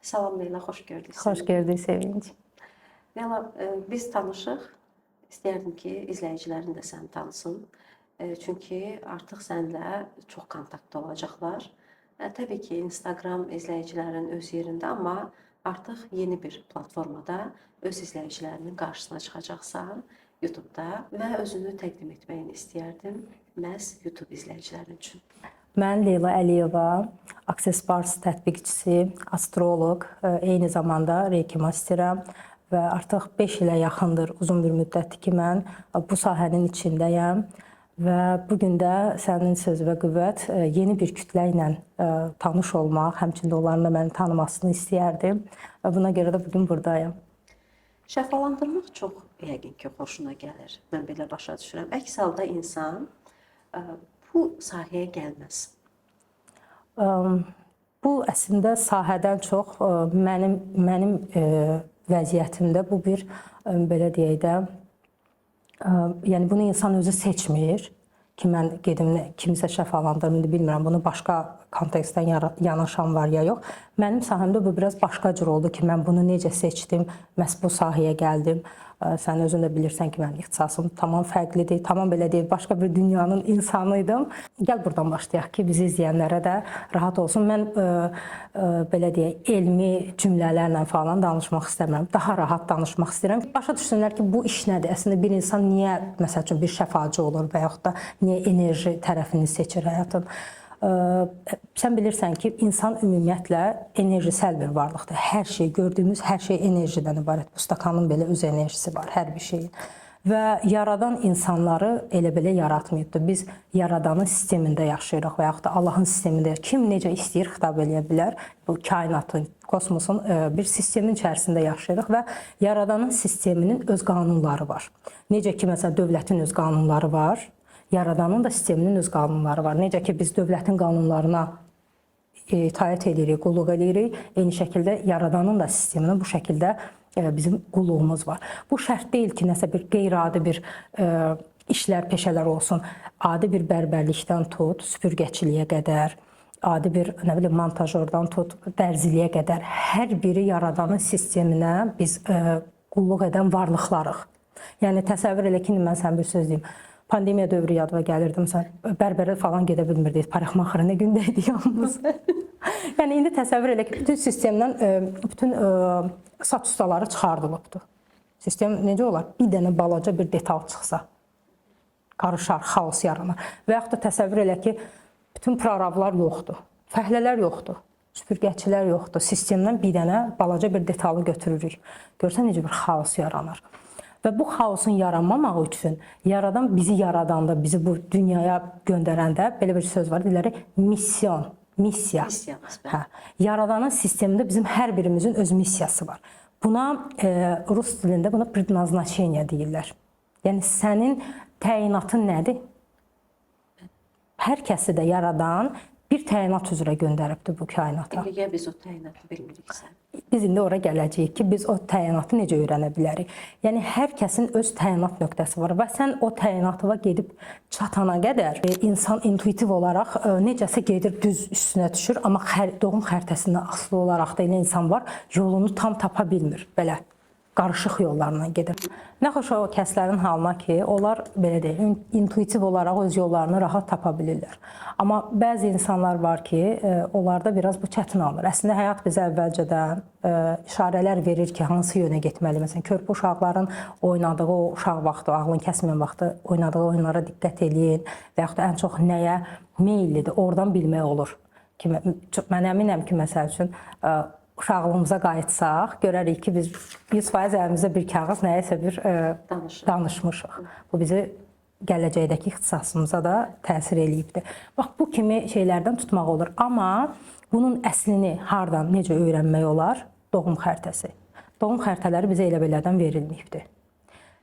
Salam Leyla, xoş gördük səni. Xoş gördük Sevinç. Leyla, biz tanışıq. İstəyərdim ki, izləyicilərin də səni tanısın. Çünki artıq səninlə çox kontaktda olacaqlar. Təbii ki, Instagram izləyicilərin öz yerində, amma artıq yeni bir platformada öz izləyicilərinin qarşısına çıxacaqsan, YouTube-da və özünü təqdim etməyini istəyərdim məhz YouTube izləyicilərin üçün. Mən Leyla Əliyeva, Access Bars tətbiqçisi, astroloq, eyni zamanda reiki masterəm və artıq 5 ilə yaxındır, uzun bir müddətdir ki, mən bu sahənin içindəyəm və bu gün də sənin söz və qüvvət yeni bir kütlə ilə tanış olmaq, həmçində onların da məni tanımasını istəyərdim və buna görə də bugün buradayım. Şəfalandırmaq çox yəqin ki, xoşuna gəlir. Mən belə başa düşürəm. Əks halda insan bu sahəyə gəlməz. Bu əslində sahədən çox mənim vəziyyətimdə bu bir belə deyək də, yəni bunu insan özü seçmir ki, mən gedim kimisə şəfalandırım, bilmirəm, bunu başqa kontekstdən yanaşan var ya yox. Mənim sahəmdə bu biraz başqa cür oldu ki, mən bunu necə seçdim, məhz bu sahəyə gəldim. Sən özün də bilirsən ki, mənim ixtisasım tamam fərqlidir, tamam belə deyil, başqa bir dünyanın insanıydım. Gəl buradan başlayaq ki, bizi izləyənlərə də rahat olsun. Mən belə deyək, elmi cümlələrlə falan danışmaq istəmirəm. Daha rahat danışmaq istəyirəm. Başa düşsünlər ki, bu iş nədir? Əslində bir insan niyə, məsəl üçün, bir şəfaçı olur və yaxud da niyə enerji tərəfini seçir həyatın? Sən bilirsən ki, insan ümumiyyətlə enerjisel bir varlıqdır. Hər şey, gördüyümüz hər şey enerjidən ibarət. Bu stakanın belə öz enerjisi var, hər bir şeyin. Və yaradan insanları elə belə yaratmayıbdır. Biz yaradanın sistemində yaşayırıq və yaxud da Allahın sistemində. Kim necə istəyir xitab eləyə bilər. Bu kainatın, kosmosun bir sistemin içərisində yaşayırıq və yaradanın sisteminin öz qanunları var. Necə ki, məsələn, dövlətin öz qanunları var. Yaradanın da sisteminin öz qanunları var. Necə ki, biz dövlətin qanunlarına itaət edirik, qulluq edirik, eyni şəkildə yaradanın da sisteminə bu şəkildə bizim qulluğumuz var. Bu şərt deyil ki, nəsə bir qeyri-adi bir işlər, peşələr olsun. Adi bir bərbərlikdən tut, süpürgəçiliyə qədər, adi bir montajordan tut, dərziliyə qədər hər biri yaradanın sisteminə biz qulluq edən varlıqlarıq. Yəni, təsəvvür elə ki, mən sən bir söz deyim. Pandemiya dövrü yadıma gəlirdim, sən bərbərə falan gedə bilmirdik, parixmaxıra nə gündəydik yalnız. Yəni, indi təsəvvür elə ki, bütün sistemdən bütün saç ustaları çıxardılıbdır. Sistem necə olar? Bir dənə balaca bir detal çıxsa, qarışar, xaos yaranar. Və yaxud da təsəvvür elə ki, bütün proravlar yoxdur, fəhlələr yoxdur, süpürgəçilər yoxdur. Sistemdən bir dənə balaca bir detalı götürürük. Görsən necə bir xaos yaranır. Və bu xaosun yaranmamaq üçün yaradan bizi yaradanda, bizi bu dünyaya göndərəndə belə bir söz var, deyirlər, misyon, missiya. Hə, yaradanın sistemində bizim hər birimizin öz missiyası var. Buna rus dilində buna предназначение deyirlər. Yəni sənin təyinatın nədir? Hər kəsi də yaradan bir təyinat üzrə göndəribdir bu kainata. İndi biz o təyinatı bilmiriksə. Biz indi ora gələcəyik ki, biz o təyinatı necə öyrənə bilərik? Yəni, hər kəsin öz təyinat nöqtəsi var və sən o təyinatıva gedib çatana qədər insan intuitiv olaraq necəsə gedir, düz üstünə düşür, amma doğum xəritəsindən asılı olaraq da elə insan var, yolunu tam tapa bilmir, belə qarışıq yollarla gedir. Nə xoş o kəslərin halına ki, onlar belə deyil, intuitiv olaraq öz yollarını rahat tapa bilirlər. Amma bəzi insanlar var ki, onlarda biraz bu çətin alır. Əslində, həyat bizə əvvəlcədən işarələr verir ki, hansı yönə getməli. Məsələn, körpə uşaqların oynadığı o uşaq vaxtı, ağlın kəsməyən vaxtı oynadığı oyunlara diqqət edin və yaxud da ən çox nəyə meyillidir, oradan bilmək olur. Mən əminəm ki, məsəl üçün, uşaqlığımıza qayıtsaq, görərik ki, biz 100% əlimizdə bir kağız nəyəsə bir danışmışıq. Bu bizi gələcəkdəki ixtisasımıza da təsir eləyibdir. Bax, bu kimi şeylərdən tutmaq olur. Amma bunun əslini hardan, necə öyrənmək olar? Doğum xəritəsi. Doğum xəritələri bizə elə belədən verilməyibdir.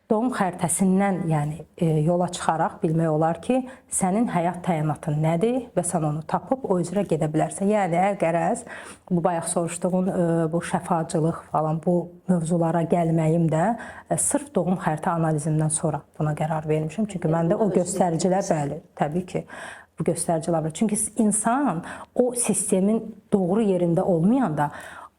Doğum xəritəsindən, yəni yola çıxaraq bilmək olar ki, sənin həyat təyinatın nədir və sən onu tapıb o üzrə gedə bilərsən. Yəni, əgərəz bu bayaq soruşduğun bu şəfacılıq falan bu mövzulara gəlməyim də sırf doğum xəritə analizimdən sonra buna qərar vermişim. Çünki məndə o göstəricilər, bəli, təbii ki, bu göstəricilər var. Çünki insan o sistemin doğru yerində olmayanda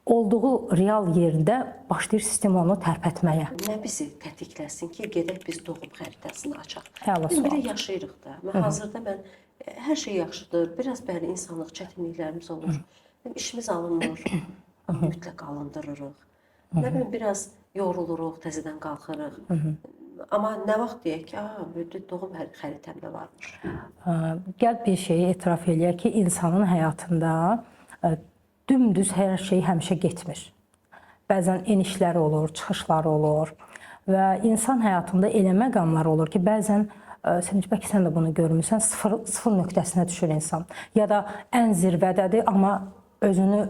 olduğu real yerdə başlayır sistem onu tərpətməyə. Nə bizi tətikləsin ki, gedək biz doğum xəritəsini açaq. Əla Biz belə sual. yaşayırıq da. Hazırda mən hər şey yaxşıdır. Biraz bəli insanlıq çətinliklərimiz olur. İşimiz alınmır. Mütləq alındırırıq. Nə bilim biraz yoruluruq, təzədən qalxırıq. Amma nə vaxt deyək ki, doğum xəritəmdə varmış. Gəl bir şeyi etiraf eləyək ki, insanın həyatında dümdüz hər şey həmişə getmir. Bəzən enişlər olur, çıxışlar olur və insan həyatında elə məqamlar olur ki, bəzən bəlkə sən də bunu görmüsən, sıfır nöqtəsinə düşür insan. Ya da ən zirvədədir, amma özünü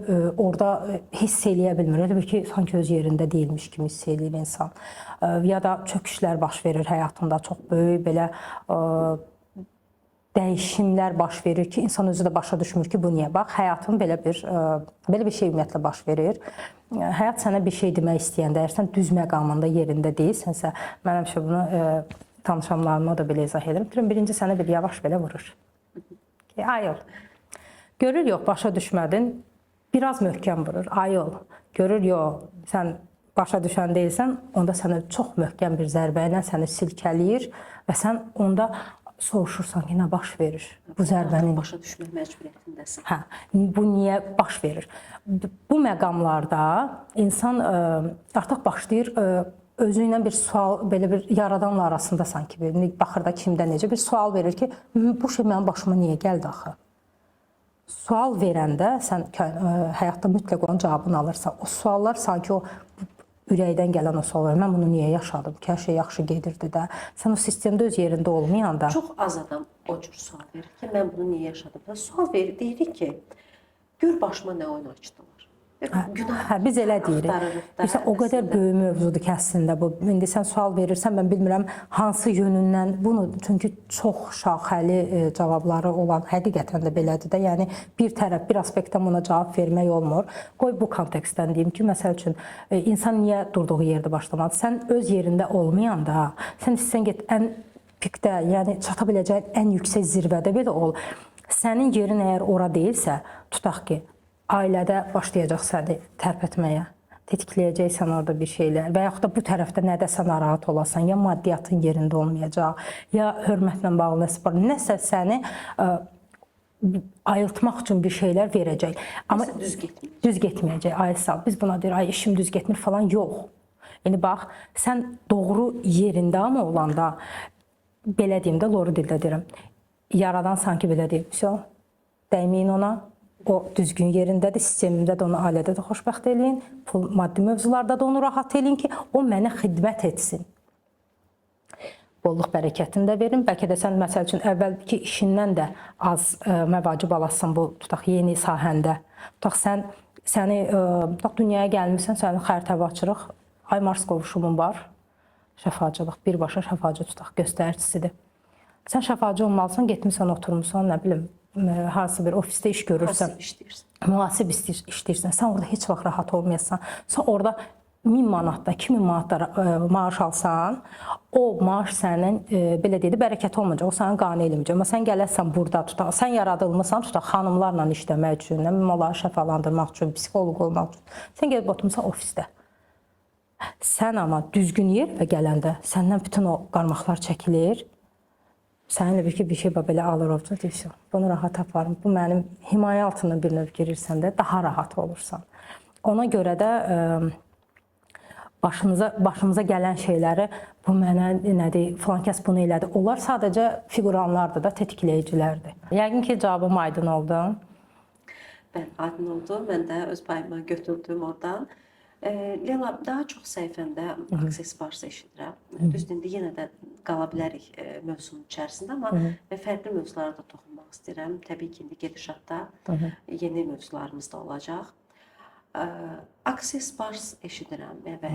orada hiss eləyə bilmir. Elə bir ki, sanki öz yerində deyilmiş kimi hiss eləyir insan. Ya da çöküşlər baş verir həyatında, çox böyük belə dəyişimlər baş verir ki, insan özü də başa düşmür ki, bu niyə? Bax, həyatın belə bir şey ümumiyyətlə baş verir. Həyat sənə bir şey demək istəyəndə, əgər sən düz məqamında, yerində deyilsənsə, mən həmişə bunu tanışanlarıma da belə izah edirəm. Birinci sənə bir yavaş belə vurur. Ayol. Görür, yox, başa düşmədin, biraz möhkəm vurur. Ayol. Görür, yox, sən başa düşən deyilsən, onda sənə çox möhkəm bir zərbə ilə səni silkələyir və sən onda soruşursan ki, nə baş verir? Bu zərbənin başa düşmək məcburiyyətindəsən. Hə, bu niyə baş verir? Bu məqamlarda insan artıq başlayır özü ilə bir sual, belə bir yaradanla arasında sanki bir baxır da kimdə necə bir sual verir ki, bu şey mənim başıma niyə gəldi axı? Sual verəndə sən həyatda mütləq onun cavabını alırsan. O suallar sanki o ürəkdən gələn o suallar. Mən bunu niyə yaşadım ki, hər şey yaxşı gedirdi də. Sən o sistemdə öz yerində olmayanda. Çox az adam o cür sual verir ki, mən bunu niyə yaşadım? Sual verir, deyirik ki, gör başıma nə oyun açdılar. Hə, biz elə deyirik. Bilirsən, o qədər böyük mövzudur ki, əslində bu. İndi sən sual verirsən, mən bilmirəm hansı yönündən bunu, çünki çox şaxəli cavabları olan, həqiqətən də belədir də. Yəni bir tərəf, bir aspektdən buna cavab vermək olmur. Qoy bu kontekstdən deyim ki, məsəl üçün insan niyə durduğu yerdə başlamalı? Sən öz yerində olmayanda, sən istəsən get ən pikdə, yəni çata biləcəyin ən yüksək zirvədə belə ol. Sənin yerin əgər ora deyilsə, tutaq ki, ailədə başlayacaq səni tərpətməyə, tetikləyəcəksən orada bir şeylər və yaxud da bu tərəfdə nədəsə narahat olasan, ya maddiyyatın yerində olmayacaq, ya hörmətlə bağlı nəsə səni ayıltmaq üçün bir şeylər verəcək. Amma düz getməyəcək. Ay sağ, biz buna deyir, ay işim düz getmir falan, yox. Yəni bax, sən doğru yerində amma olanda, belə deyim də, loru dildə deyirəm, yaradan sanki belə deyim, dəyməyin ona, o düzgün yerindədir, sistemimdə də onu ailədə də xoşbəxt eləyin, maddi mövzularda da onu rahat eləyin ki, o mənə xidmət etsin. Bollluq bərəkətini də verin. Bəlkə də sən, məsəl üçün, əvvəlki işindən də az məvacib alasın bu, tutaq, yeni sahəndə. Tutaq, tutaq, dünyaya gəlmirsən, sənin xəritəvi açırıq, Ay Mars qovuşumun var, şəfacılıq, birbaşa şəfacı tutaq, göstəricisidir. Sən şəfacı olmalısan, getmirsən, oturmuşsan, nə bilim, hansı bir ofisdə iş görürsən, müasib işləyirsən, sən orada heç vaxt rahat olmayasan, sən orada 1000 manatda, 2000 manatda maaş alsan, o maaş sənin, belə deyil, bərəkət olmayacaq, o sənin qane eləməyəcək. Amma sən gələsən burada, tutaq, sən yaradılmısan, tutaq, xanımlarla işləmək üçün, onları şəfalandırmaq üçün, psixoloq olmaq üçün, sən gedib oturmuşsan ofisdə. Sən amma düzgün yerə gələndə, səndən bütün o qarmaqlar çəkilir, səninlə bir şey belə alır olsa, deyirsən, bunu rahat aparım. Bu mənim himayə altında bir növ girirsən də daha rahat olursan. Ona görə də başımıza gələn şeyləri, bu mənə nədir, filan kəs bunu elədi. Onlar sadəcə figuranlardır da, tetikləyicilərdir. Yəqin ki, cavabım aydın oldu. Bəli, aydın oldu. Mən də öz payıma götürdüm oradan. Leyla, daha çox səhifəndə aksessuar eşidirəm. Düzdür, indi yenə də qala bilərik mövzunun içərisində, amma fərqli mövzulara da toxunmaq istəyirəm. Təbii ki, indi gedişatda yeni mövzularımız da olacaq. Access bars eşidirəm və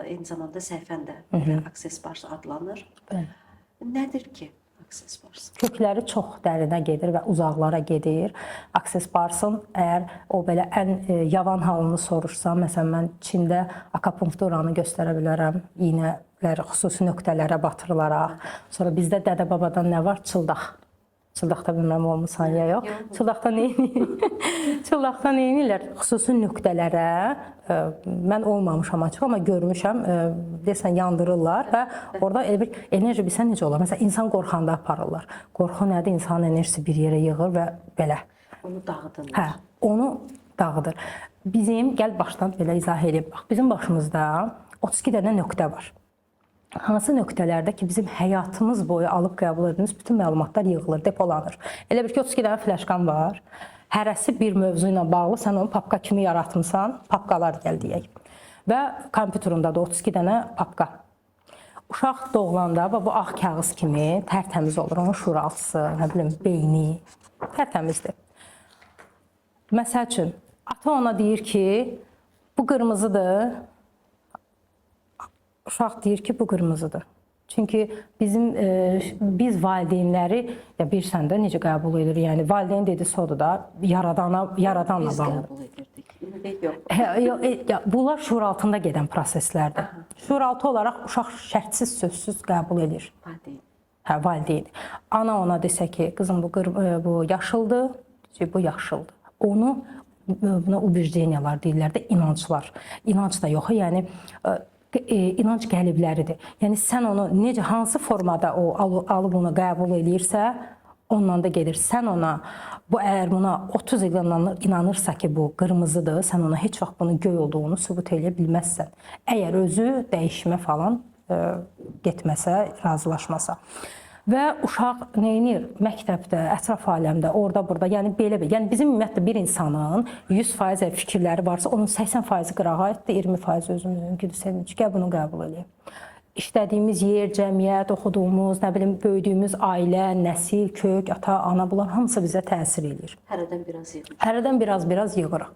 eyni zamanda səhifəndə Access bars adlanır. Nədir ki Access bars? Kökləri çox dərinə gedir və uzaqlara gedir. Access barsın əgər o belə ən yavan halını soruşsam, məsələn mən Çində akupunkturanı göstərə bilərəm, iynələr xüsusi nöqtələrə batırılaraq. Sonra bizdə dədə-babadan nə var? Çıldaq. Çıldaqda bilmirəm olmusan ya yox. Çıldaqda nə edir? Pıçıllaqda nə edirlər? Xüsusi nöqtələrə, mən olmamışam açıq, amma görmüşəm, desən yandırırlar və orada elə bir enerji bilsən necə olar? Məsələn, insan qorxanda aparırlar. Qorxu nədir? İnsanın enerjisi bir yerə yığır və belə. Onu dağıdırlar. Hə, onu dağıdır. Bizim, gəl başdan belə izah edeyim. Bax, bizim başımızda 32 dənə nöqtə var. Hansı nöqtələrdə ki, bizim həyatımız boyu alıb qəbul etdiyimiz bütün məlumatlar yığılır, depolanır. Elə bir ki, 32 dənə flaşkan var. Hərəsi bir mövzu ilə bağlı, sən onu papka kimi yaratmısan, papkalar gəl deyək. Və kompüterində da 32 dənə papka. Uşaq doğulanda bu ağ kağız kimi tərtəmiz olur. Onun şuraltısı, nə bilim, beyni tərtəmizdir. Məsəl üçün, ata ona deyir ki, bu qırmızıdır. Uşaq deyir ki, bu qırmızıdır. Çünki biz valideynləri, ya bilirsən də necə qəbul edirik. Yəni valideyn dedisi odur da, yaradanla bağlı. Biz qəbul edirdik. İndi yox. Bunlar şuur altında gedən proseslərdir. Şuur altı olaraq uşaq şərtsiz, sözsüz qəbul edir. Valideyn. Hə, valideyn. Ana ona desə ki, qızım bu yaşıldır, bu yaşıldır. Onu buna ubicdeniyalar deyirlər də, inanclar. İnanc da yox, yəni inanc qəlibləridir. Yəni sən onu necə, hansı formada o alıb onu qəbul edirsə, ondan da gedir. Sən ona, bu əgər buna 30 il inanırsa ki, bu qırmızıdır, sən ona heç vaxt bunun göy olduğunu sübut edə bilməzsən. Əgər özü dəyişmə falan getməsə, razılaşmasa. Və uşaq nə edir? Məktəbdə, ətraf aləmdə, orada, burada, yəni belə. Yəni bizim ümumiyyətlə bir insanın 100% fikirləri varsa, onun 80% qırağa aiddir, 20% özümüzünkidir, sevinç. Gəl bunu qəbul edək. İşlədiyimiz yer, cəmiyyət, oxuduğumuz, nə bilim, böyüdüyümüz ailə, nəsil, kök, ata, ana, bunlar hamısı bizə təsir edir. Hərədən biraz yığırıq. Hərədən biraz yığırıq.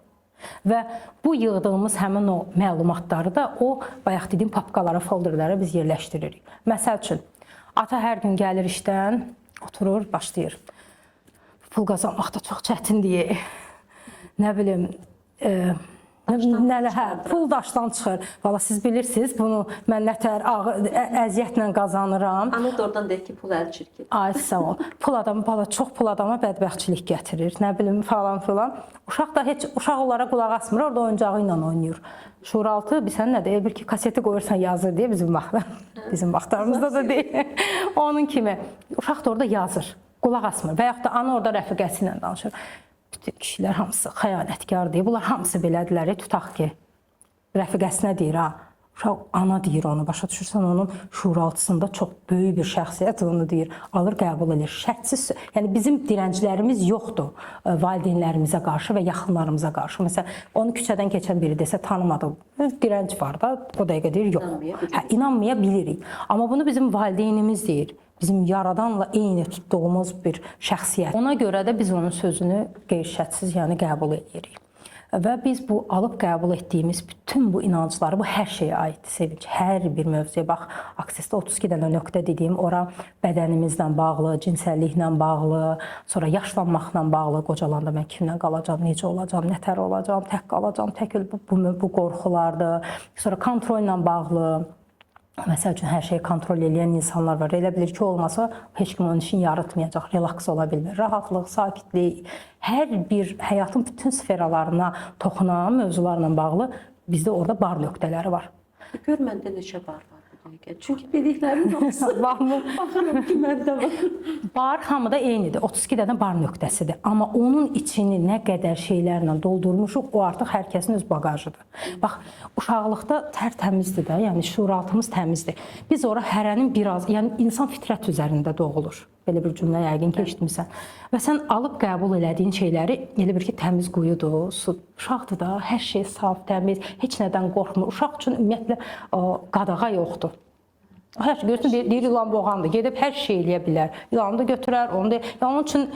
Və bu yığdığımız həmin o məlumatları da o, bayaq dediyim papkalara, folderlərə biz yerləşdiririk. Məsəl üçün, ata hər gün gəlir işdən, oturur, başlayır. Pul qazanmaq da çox çətindir. Nə bilim, pul daşdan çıxır. Valla siz bilirsiniz, bunu mən nətər əziyyətlə qazanıram. Ana da oradan deyir ki, pul əl çirkin. Ay, sağ ol. Pul adamı, çox pul adama bədbəxtçilik gətirir. Nə bilim, falan filan. Uşaq da heç, uşaq onlara qulaq asmır, orada oyuncağı ilə oynayır. Şuuraltı, bilsən nədir? Bir ki, kaseti qoyursan yazır deyə bizim vaxtlarımızda da deyil. Onun kimi. Uşaq da orada yazır, qulaq asmır. Və yaxud da ana orada rəfiqəsi ilə danışır. Bütün kişilər hamısı xəyanətkar deyir. Bunlar hamısı belədirlər. Tutaq ki, rəfiqəsinə deyir, ha. Uşaq ana deyir onu, başa düşürsən, onun şuuraltısında çox böyük bir şəxsiyyət onu deyir, alır, qəbul edir. Şərtsiz, yəni bizim dirənclərimiz yoxdur valideynlərimizə qarşı və yaxınlarımıza qarşı. Məsələn, onu küçədən keçən biri desə, tanımadı, dirənc var da, o dəqiqə deyir, yox. İnanmaya bilirik. Amma bunu bizim valideynimiz deyir. Bizim yaradanla eyni tutduğumuz bir şəxsiyyət. Ona görə də biz onun sözünü qeyri-şərtsiz, yəni qəbul edirik. Və biz bu alıb qəbul etdiyimiz bütün bu inancları, bu hər şeyə aiddir, Sevinç. Hər bir mövzuya bax, aksesdə 32 dənə nöqtə dediyim, ora bədənimizlə bağlı, cinsəlliklə bağlı, sonra yaşlanmaqla bağlı, qocalanda mən kimlə qalacam, necə olacam, nətər olacam, tək qalacam, tək bu qorxulardır. Sonra kontrolla bağlı. Məsəl üçün, hər şeyi kontrol edən insanlar var. Elə bilir ki, olmasa heç kim onun işini yaratmayacaq, relaks ola bilmir. Rahatlıq, sakitlik, hər bir həyatın bütün sferalarına toxunan mövzularla bağlı bizdə orada bar nöqtələri var. Gör, məndə neçə bar var bu dəqiqə. Çünki dediklərim olsa, baxıram ki, məndə var. Bar hamıda eynidir, 32 dənə bar nöqtəsidir. Amma onun içini nə qədər şeylərlə doldurmuşuq, o artıq hər kəsin öz bagajıdır. Bax, uşaqlıqda tərtəmizdir də, yəni şuuraltımız təmizdir. Biz ora hərənin biraz, yəni insan fitrət üzərində doğulur. Belə bir cümlə yəqin ki, eşitmisən. Və sən alıb qəbul elədiyin şeyləri, elə bir ki, təmiz quyudur, su, uşaqdır da, hər şey saf, təmiz, heç nədən qorxmur. Uşaq üçün ümumiyyətlə qadağa yoxdur. Hər şey görürsən, deyir ilan boğandır, gedib hər şey eləyə bilər. İlanı da götürər, onu da... Onun üçün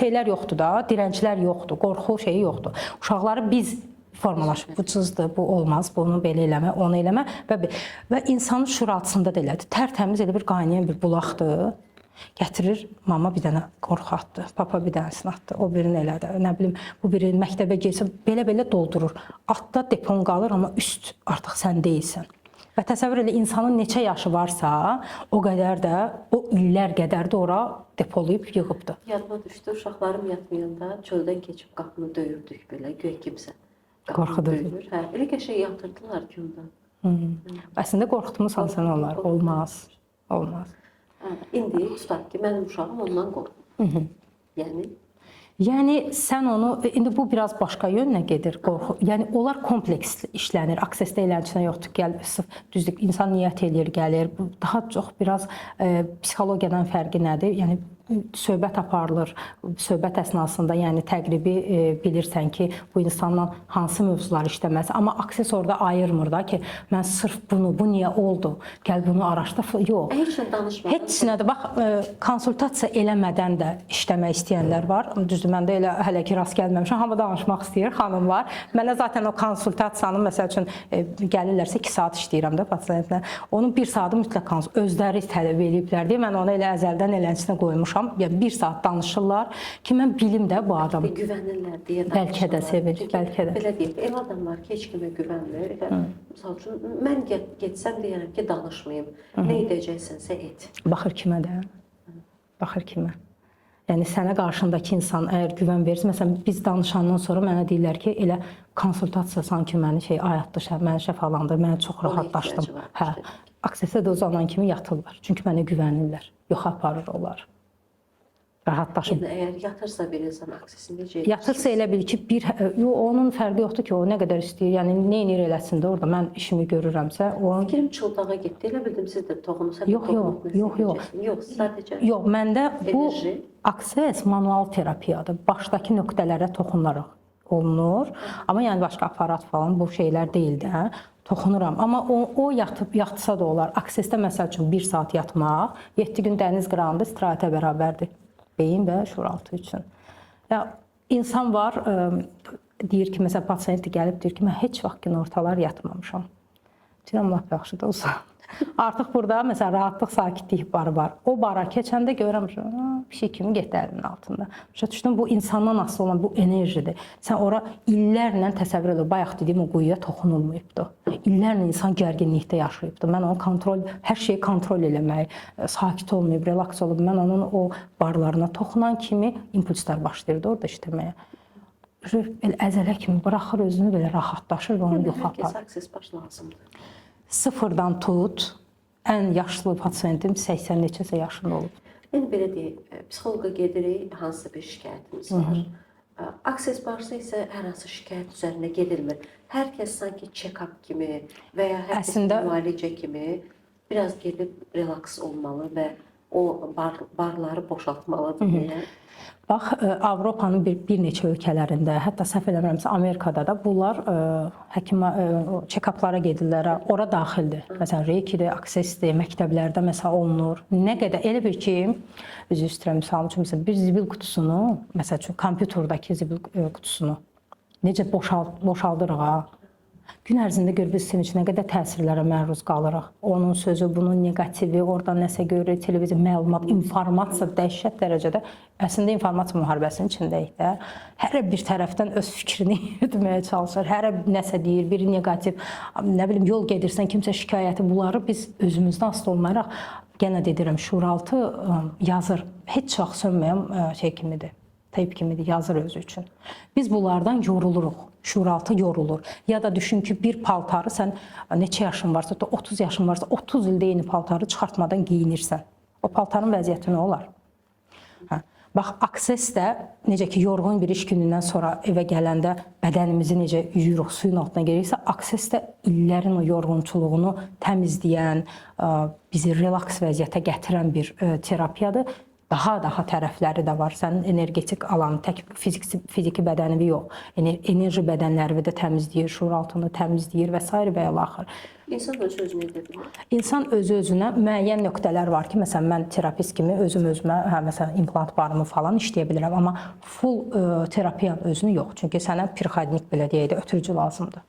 şeylər yoxdur da, dirənclər yoxdur, qorxu şeyi yoxdur. Uşaqları biz formalaşıb, bu cızdır, bu olmaz, bunu belə eləmə, onu eləmə və insanın şuuraltısında da elədir. Tərtəmiz elə bir qaynayan bir bulaqdır. Gətirir, mama bir dənə qorxu atdı, papa bir dənəsini atdı, o birini elədi, nə bilim, bu biri məktəbə gəlsə, belə-belə doldurur. Altda depon qalır, amma üst artıq sən deyilsən. Və təsəvvür elə insanın neçə yaşı varsa, o qədər də, o illər qədər də ora depolayıb yığıbdı. Yadıma düşdü, uşaqlarım yatmayanda çöldən keçib qapını döyürdük belə, göy kimsə Qorxudur. döyür. Hə, elə qəşəng yatırdılar ki ondan. Əslində qorxutmusan sən onlar. Olmaz. Olmaz. Hə, indi tutaq ki, mənim uşağım ondan qorxur. Yəni sən onu indi bu biraz başqa yönlə gedir qorxu. Yəni onlar kompleks işlənir. Aksesdə eləncə yoxdur. Gəl düzdür insan niyyət eləyir, gəlir. Bu daha çox biraz psixologiyadan fərqi nədir? Yəni söhbət aparılır. Söhbət əsnasında yəni təqribi bilirsən ki, bu insanla hansı mövzular işləməsi, amma akses orada ayırmır da ki, mən sırf bunu, bu niyə oldu? Gəl bunu araşdır. Yox. Heç nə danışmadan. Heç nə də bax konsultasiya eləmədən də işləmək istəyənlər var. Düzdür, mən də elə hələ ki rast gəlməmişəm. Hamı danışmaq istəyir, xanımlar. Mənə zaten o konsultasiyanın məsəl üçün gəlirlərsə 2 saat işləyirəm də pasiyentlə. Onun 1 saatı mütləq özləri tələb eləyiblər deyə mən onu elə əzəldən elənçinə qoymuşam. Yəni 1 saat danışırlar ki, mən bilim də bu adam. Güvənirlər deyə danışırlar. Bəlkə də sevir, bəlkə də. Belə deyək, ev adamlar ki, heç kimə güvənmir. Məsəl üçün, mən getsəm deyərəm ki, danışmayım. Nə edəcəksənsə et. Baxır kimə də. Baxır kimə. Yəni sənə qarşındakı insan əgər güvən verirsə, məsələn biz danışandan sonra mənə deyirlər ki, elə konsultasiya sanki məni ayatdı, məni şəfalandır, mən çox rahatlaşdım. Hə. Aksesə də o zaman kimi yatırlar. Çünki mənə güvənirlər. Yox aparır onlar. Rahatlaşıb. Yəni əgər yatırsa bir insan aksesi necə edir? Yatırsa elə bil ki, onun fərqi yoxdur ki, o nə qədər istəyir. Yəni nə edir eləsin də orada mən işimi görürəmsə, o fikrim çıldağa getdi. Elə bildim siz də toxunusa. Yox, sadəcə. Yox, məndə bu akses manual terapiyadır. Başdakı nöqtələrə toxunaraq olunur. Amma yəni başqa aparat falan bu şeylər deyil də. Toxunuram. Amma o yatsa da olar. Aksesdə məsəl üçün 1 saat yatmaq 7 gün dəniz qırağında istirahətə bərabərdir. Beyin və şuuraltı üçün. Ya insan var deyir ki, məsələn pasiyent gəlib deyir ki, mən heç vaxt günortalar yatmamışam. Deyirəm lap yaxşıdır olsa. Artıq burada məsələn rahatlıq, sakitlik barı var. O bara keçəndə görürəm bir şey kimi getdi əlinin altında. Başa düşdüm, bu insandan asılı olan bu enerjidir. Sən ora illərlə təsəvvür edir. Bayaq dediyim o quyuya toxunulmayıbdı. İllərlə insan gərginlikdə yaşayıbdı. Mən onu hər şeyi kontrol eləmək, sakit olmayıb, relaks olub. Mən onun o barlarına toxunan kimi impulslar başlayırdı orada işləməyə. Belə əzələ kimi buraxır özünü, belə rahatlaşır və onu yox aparır. Hər akses baş lazımdır. Sıfırdan tut, ən yaşlı pasiyentim 80 neçəsə yaşında olub. Yəni belə deyək, psixoloqa gedirik, hansısa bir şikayətimiz var. Akses varsa isə hər hansı şikayət üzərində gedilmir. Hər kəs sanki check-up kimi və ya hər kəs müalicə kimi biraz gedib relaks olmalı və o barları boşaltmalıdır deyə. Bax, Avropanın bir neçə ölkələrində, hətta səhv eləmirəmsə Amerikada da bunlar check-uplara gedirlər, ora daxildir. Məsələn, reikidir, aksesdir, məktəblərdə məsələn olunur. Nə qədər elə bir ki, üzr istəyirəm misal üçün məsələn bir zibil qutusunu, məsəl üçün kompüterdəki zibil qutusunu necə boşaldırıq ha? Gün ərzində gör biz senin üçün nə qədər təsirlərə məruz qalırıq. Onun sözü, bunun negativi, oradan nəsə görür, televiziya, məlumat, informasiya dəhşət dərəcədə. Əslində informasiya müharibəsinin içindəyik də. Hər bir tərəfdən öz fikrini etməyə çalışır. Hər nəsə deyir, biri negativ, nə bilim yol gedirsən, kimsə şikayəti, bunları biz özümüzdən asılı olmayaraq, yenə deyirəm, şuuraltı yazır. Heç vaxt sönməyən şey kimidir. Teyp kimidir, yazır özü üçün. Biz bunlardan yoruluruq. Şuuraltı yorulur. Ya da düşün ki, bir paltarı sən neçə yaşın varsa, 30 yaşın varsa, 30 ildə yeni paltarı çıxartmadan geyinirsən. O paltarın vəziyyəti nə olar? Bax, akses də necə ki, yorğun bir iş günündən sonra evə gələndə bədənimizi necə yuyuruq, suyun altına gelirsə, akses də illərin o yorğunçuluğunu təmizləyən, bizi relaks vəziyyətə gətirən bir terapiyadır. Daha tərəfləri də var. Sənin energetik alanı, tək fiziki bədənivi yox. Enerji bədənlərini də təmizləyir, şuuraltını təmizləyir və s. və ilaxır. İnsan öz-özünə edə bilir. İnsan öz-özünə müəyyən nöqtələr var ki, məsələn, mən terapist kimi özüm-özümə, məsələn, implant barımı falan işləyə bilirəm. Amma full terapiyanın özünü yox. Çünki sənə psixonik belə deyək də ötürücü lazımdır.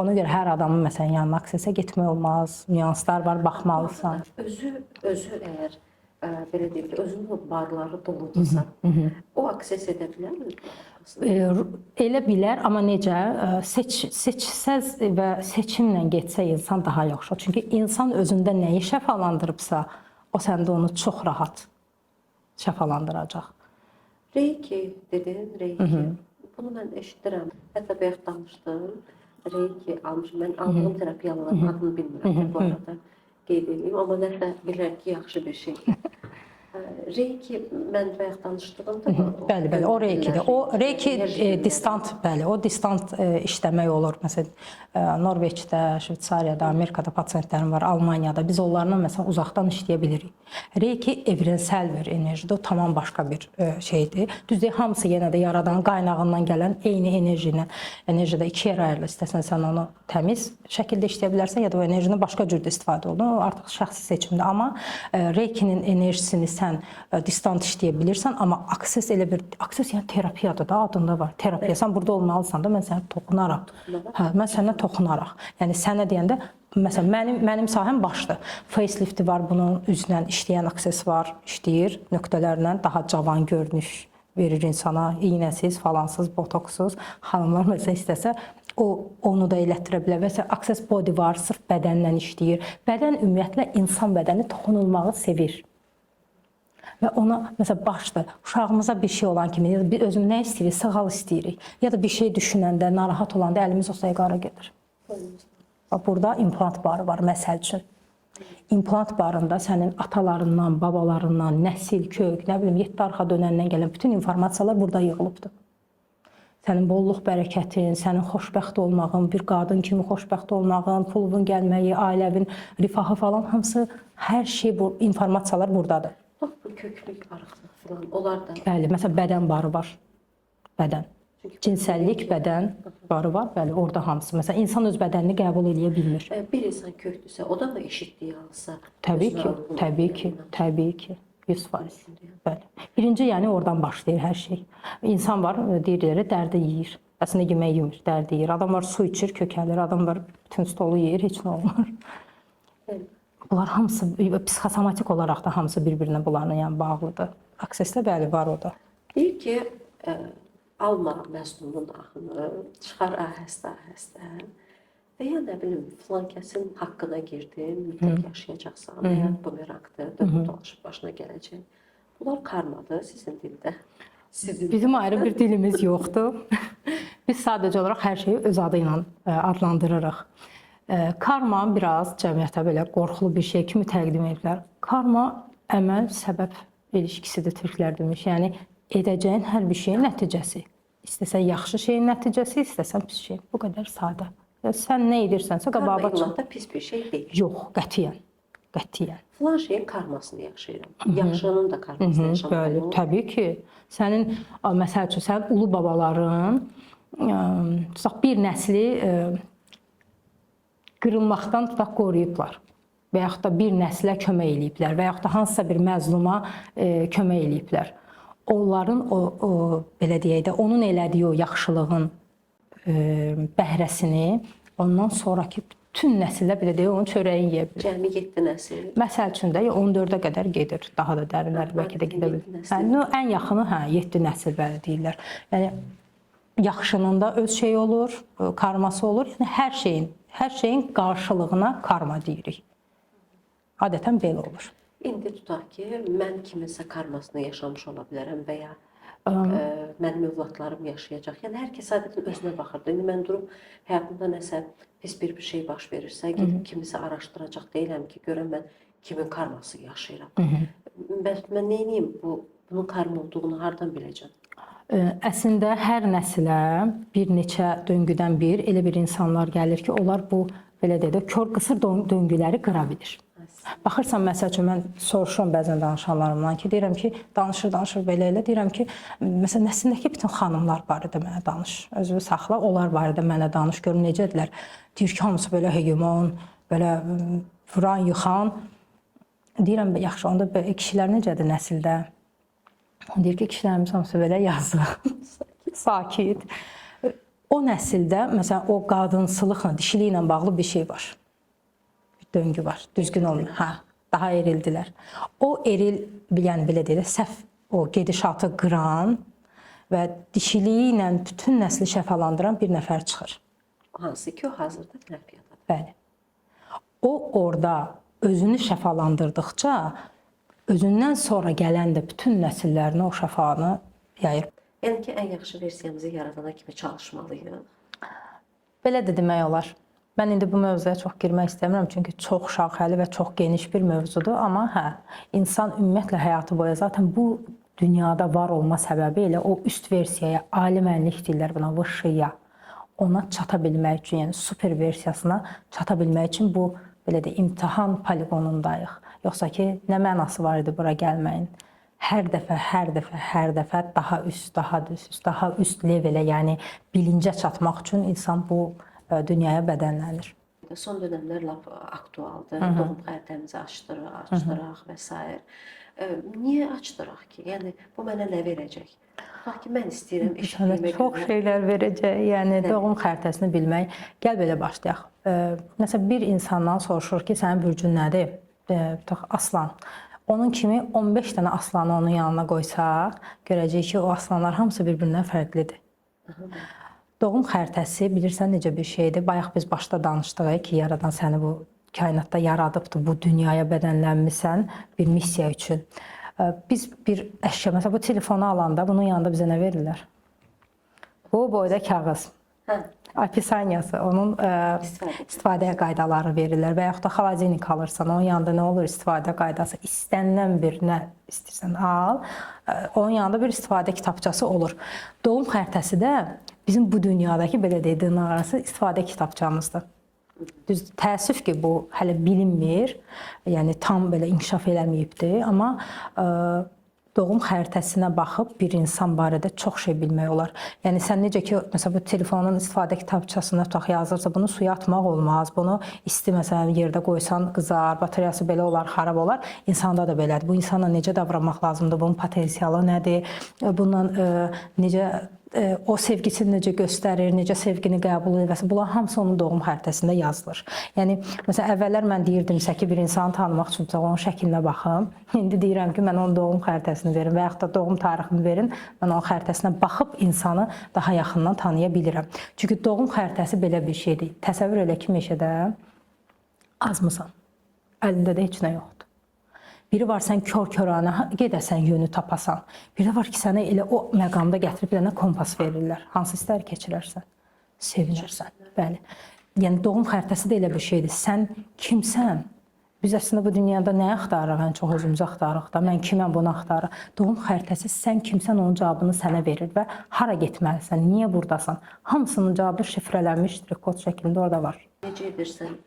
Ona görə hər adamın, məsələn, yanına aksesə getmək olmaz. Nüanslar var, baxmalısan. Özü əgər belə deyək ki, özünün barları doludursa, o akses edə bilərmi? Elə bilər, amma necə seçsəz və seçimlə getsə insan daha yaxşı. Çünki insan özündə nəyi şəfalandırıbsa, o səndə onu çox rahat şəfalandıracaq. Reiki dedin, Reiki. Bunu mən eşidirəm. Hətta bayaq danışdım. Reiki almışam. Mən aldığım terapiyaların adını bilmirəm bu arada qeyd edeyim. Amma nəsə bilirəm ki, yaxşı bir şeydir. Reiki mən bayaq danışdığımda Bəli, o reikidir. O reiki distant, bəli, o distant işləmək olur. Məsələn, Norveçdə, Şveysariyada, Amerikada pasientlərim var, Almaniyada. Biz onlarla məsələn uzaqdan işləyə bilirik. Reiki evrensəl bir enerjidir. O tamam başqa bir şeydir. Düzdür, hamısı yenə də yaradan qaynağından gələn eyni enerjide ikiyə ayrılır. İstəsən sən onu təmiz şəkildə işləyə bilərsən, ya da o enerjini başqa cür də istifadə olunur. O artıq şəxsi seçimdir. Amma reikinin enerjisini sən distant işləyə bilirsən, amma akses elə bir akses yəni terapiyadır da, adında var. Terapiya. Sən burada olmalısan da, mən sənə toxunaraq. Mən sənə toxunaraq. Yəni sənə deyəndə məsələn mənim sahəm başdır. Facelifti var, bunun üzlə işləyən akses var, işləyir nöqtələrlə daha cavan görünüş verir insana, iynəsiz, falansız, botoksuz. Xanımlar məsələn istəsə onu da elətdirə bilər. Məsələn, Access Body var, sırf bədənlə işləyir. Bədən ümumiyyətlə insan bədəni toxunulmağı sevir. Və ona məsələn başdır, uşağımıza bir şey olan kimi, ya da biz özümüz nə istəyirik, sığal istəyirik. Ya da bir şey düşünəndə, narahat olanda əlimiz o sayqara gedir. Burada implant barı var, məsəl üçün. İmplant barında sənin atalarından, babalarından, nəsil, kök, nə bilim, 7 arxa dönəndən gələn bütün informasiyalar burada yığılıbdır. Sənin bolluq bərəkətin, sənin xoşbəxt olmağın, bir qadın kimi xoşbəxt olmağın, pulun gəlməyi, ailəvin rifahı falan, hamısı, hər şey, bu informasiyalar buradadır. Bax, bu köklük, arıqlıq falan, onlar da... Bəli, məsələn, bədən barı var. Bədən. Cinsəllik, bədən barı var. Bəli, orada hamısı. Məsələn, insan öz bədənini qəbul edə bilmir. Bir insan köklüsə, o da mı eşitliyi alsa? Təbii ki. 100%. Bəli. Birinci, yəni oradan başlayır hər şey. İnsan var, deyirlər, dərdi yeyir. Əslində yemək yemir, dərdi yeyir. Adam var, su içir, kökəlir. Adam var, bütün stolu yeyir, heç nə olmur. Bunlar hamısı psixosomatik olaraq da hamısı bir-birinə bunlarla yəni bağlıdır. Aksesdə bəli var o da. Deyir ki, alma məzmunun axını, çıxar ahəstə və ya nə bilim, filan kəsin haqqına girdin, mütləq yaşayacaqsan, həyat bumerangdır, dönüb dolaşıb başına gələcək. Bunlar karmadır sizin dildə. Bizim ayrı bir dilimiz yoxdur. Biz sadəcə olaraq hər şeyi öz adı ilə adlandırırıq. Karma biraz cəmiyyətə belə qorxulu bir şey kimi təqdim edilər. Karma əməl, səbəb ilişkisidir, türklər demiş. Yəni, edəcəyin hər bir şeyin nəticəsi. İstəsən yaxşı şeyin nəticəsi, istəsən pis şey. Bu qədər sadə. Sən nə edirsənsə, qabağa çıx. Karma da pis bir şey deyil. Yox, qətiyyən. Filan şeyin karmasını yaşayıram. Yaxşının da karmasını yaşamaq olur. Təbii ki. Sənin, məsəl üçün, sənin ulu babaların bir nəsli qırılmaqdan tutaq qoruyublar və yaxud da bir nəslə kömək eləyiblər və yaxud da hansısa bir məzluma kömək eləyiblər. Onların, belə deyək də, onun elədiyi o yaxşılığın bəhrəsini ondan sonraki bütün nəsillər, belə deyək, onun çörəyin yeyə bilir. Cəmi 7 nəsil. Məsəl üçün də 14-ə qədər gedir, daha da dərinlər bəlkə də gedə bilir. Ən yaxını 7 nəsil belə deyirlər. Yəni, yaxşının da öz şeyi olur, karması olur. Yəni, hər şeyin qarşılığına karma deyirik. Adətən belə olur. İndi tutaq ki, mən kiminsə karmasını yaşamış ola bilərəm və ya mənim övladlarım yaşayacaq. Yəni, hər kəs adətən özünə baxırdı. İndi mən durub həyatımda nəsə pis bir şey baş verirsə, gedib kimisə araşdıracaq deyiləm ki, görəm mən kimin karması yaşayıram. Mən neyniyim bunun karma olduğunu hardan biləcəm? Əslində, hər nəsilə bir neçə döngüdən elə bir insanlar gəlir ki, onlar bu, belə deyək, kör qısır döngüləri qıra bilir. Baxırsan, məsəl üçün, mən soruşuram bəzən danışanlarımdan ki, deyirəm ki, danışır belə elə, deyirəm ki, məsələn, nəslindəki bütün xanımlar barədə mənə danış. Özünü saxla, onlar barədə mənə danış, görüm necədirlər. Deyir ki, hamısı belə hegemon, belə vuran, yıxan. Deyirəm, yaxşı, onda kişilər necədir nəsildə? Deyir ki, kişilərimiz hamısı belə yazıq, sakit. O nəsildə, məsələn, o qadınsılıqla, dişiliklə bağlı bir şey var. Döngü var, düzgün olmuyor. Daha erildilər. O eril, yəni belə deyək, səhv o gedişatı qıran və dişiliyi ilə bütün nəsli şəfalandıran bir nəfər çıxır. Hansı ki, o hazırda terapiyadadır. Bəli. O orada özünü şəfalandırdıqca özündən sonra gələn də bütün nəsillərinə o şəfanı yayır. Yəni ki, ən yaxşı versiyamızı yaradana kimi çalışmalıyıq. Belə də demək olar. Mən indi bu mövzuya çox girmək istəmirəm, çünki çox şaxəli və çox geniş bir mövzudur. Amma hə, insan ümumiyyətlə həyatı boyu zaten bu dünyada var olma səbəbi ilə o üst versiyaya, ali mənlik deyirlər buna, vışıya, ona çata bilmək üçün, yəni super versiyasına çata bilmək üçün bu belə də imtahan poligonundayıq. Yoxsa ki, nə mənası var idi bura gəlməyin? Hər dəfə daha üst, daha üst levelə, yəni bilincə çatmaq üçün insan bu dünyaya bədənlənir. Son dönəmlər lap aktualdır. Doğum xəritəmizi açdıraq və s. Niyə açdıraq ki? Yəni bu mənə nə verəcək? Tutaq ki, mən istəyirəm eşitdiyimə Çox şeylər verəcək. Yəni doğum xəritəsini bilmək. Gəl belə başlayaq. Məsələn, bir insandan soruşur ki, sənin bürcün nədir? Tutaq aslan. Onun kimi 15 dənə aslanı onun yanına qoysaq, görəcəyik ki, o aslanlar hamısı bir-birindən fərqlidir. Doğum xəritəsi bilirsən necə bir şeydir? Bayaq biz başda danışdıq ki, yaradan səni bu kainatda yaradıbdır, bu dünyaya bədənlənmisən bir missiya üçün. Biz bir əşya, məsələn bu telefonu alanda bunun yanında bizə nə verirlər? Bu boyda kağız. Apisaniyası, onun istifadə qaydaları verirlər və yaxud da xaladenik alırsan, onun yanında nə olur istifadə qaydası, istənilən bir nə istəyirsən al, onun yanında bir istifadə kitabçası olur. Doğum xəritəsi də bizim bu dünyadakı belə deyək dırnaqarası istifadə kitabçamızdır. Düz təəssüf ki, bu hələ bilinmir, yəni tam belə inkişaf eləməyibdir, amma doğum xəritəsinə baxıb bir insan barədə çox şey bilmək olar. Yəni sən necə ki, məsələn bu telefonun istifadə kitabçasına tutaq yazırsa, bunu suya atmaq olmaz. Bunu isti məsələn yerdə qoysan qızar, bataryası belə olar, xarab olar. İnsanda da belədir. Bu insana necə davranmaq lazımdır? Bunun potensialı nədir? Bundan necə o sevgisini necə göstərir, necə sevgini qəbul edir. Bunlar hamısı onun doğum xəritəsində yazılır. Yəni məsələn əvvəllər mən deyirdimsə ki, bir insanı tanımaq üçün onun şəklinə baxım. İndi deyirəm ki, mən onun doğum xəritəsini verin və yaxud da doğum tarixini verin. Mən onun xəritəsinə baxıb insanı daha yaxından tanıya bilirəm. Çünki doğum xəritəsi belə bir şeydir. Təsəvvür elə ki, meşədə azmısan. Əlində də heç nə yoxdur. Biri var, sən kör-körana gedəsən, yönü tapasan. Bir də var ki, sənə elə o məqamda gətirib bir dənə kompas verirlər. Hansı istər keçirərsən, sevinirsən. Bəli. Yəni doğum xəritəsi də elə bir şeydir. Sən kimsən? Biz əslində bu dünyada nə axtarırıq? Ən çox özümüzü axtarırıq da. Mən kiməm, bunu axtarırıq. Doğum xəritəsi sən kimsən, onun cavabını sənə verir və hara getməlisən, niyə buradasan? Hamısının cavabı şifrələnmişdir, kod şəklində orada var. Necə edirsən?